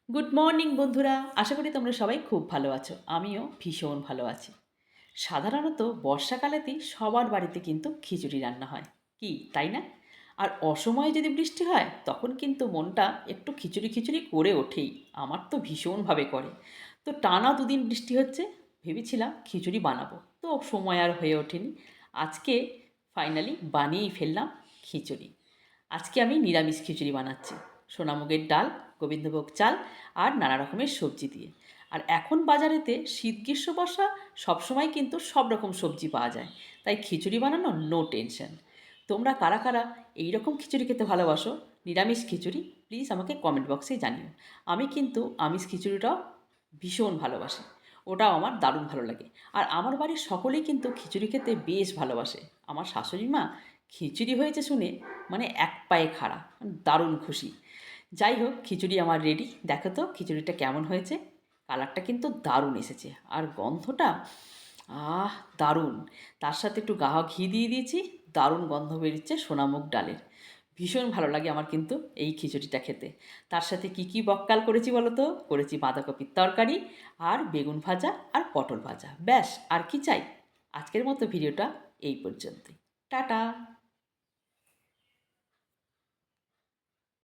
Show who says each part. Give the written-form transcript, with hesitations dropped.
Speaker 1: Good morning বন্ধুরা, আশা করি তোমরা সবাই খুব ভালো আছো। আমিও ভীষণ ভালো আছি। সাধারণত বর্ষাকালেতেই সবার বাড়িতে কিন্তু খিচুড়ি রান্না হয়, কি তাই না? আর অসময়ে যদি বৃষ্টি হয় তখন কিন্তু মনটা একটু খিচুড়ি খিচুড়ি করে ওঠেই। আমার তো ভীষণভাবে করে। তো টানা দুদিন বৃষ্টি হচ্ছে, ভেবেছিলাম খিচুড়ি বানাবো, তো সময় আর হয়ে ওঠেনি। আজকে ফাইনালি বানিয়েই ফেললাম খিচুড়ি। আজকে আমি নিরামিষ খিচুড়ি বানাচ্ছি, সোনামুগের ডাল, গোবিন্দভোগ চাল আর নানা রকমের সবজি দিয়ে। আর এখন বাজারেতে শীত গ্রীষ্ম বর্ষা সবসময় কিন্তু সব রকম সবজি পাওয়া যায়, তাই খিচুড়ি বানানো নো টেনশন। তোমরা কারা কারা এই রকম খিচুড়ি খেতে ভালোবাসো, নিরামিষ খিচুড়ি, প্লিজ আমাকে কমেন্ট বক্সে জানিও। আমি কিন্তু আমিষ খিচুড়িটাও ভীষণ ভালোবাসি, ওটাও আমার দারুণ ভালো লাগে। আর আমার বাড়ির সকলেই কিন্তু খিচুড়ি খেতে বেশ ভালোবাসে। আমার শাশুড়ি মা খিচুড়ি হয়েছে শুনে মানে এক পায়ে খাড়া, দারুণ খুশি। যাই হোক, খিচুড়ি আমার রেডি। দেখো তো খিচুড়িটা কেমন হয়েছে। কালারটা কিন্তু দারুণ এসেছে, আর গন্ধটা দারুণ। তার সাথে একটু গাওয়া ঘি দিয়ে দিয়েছি, দারুণ গন্ধ বেরিয়েছে সোনামুগ ডালের। ভীষণ ভালো লাগে আমার কিন্তু এই খিচুড়িটা খেতে। তার সাথে কি কি বক্কাল করেছি বলো তো? করেছি বাঁধাকপির তরকারি, আর বেগুন ভাজা, আর পটল ভাজা। ব্যাস, আর কি চাই? আজকের মতো ভিডিওটা এই পর্যন্তই। টাটা।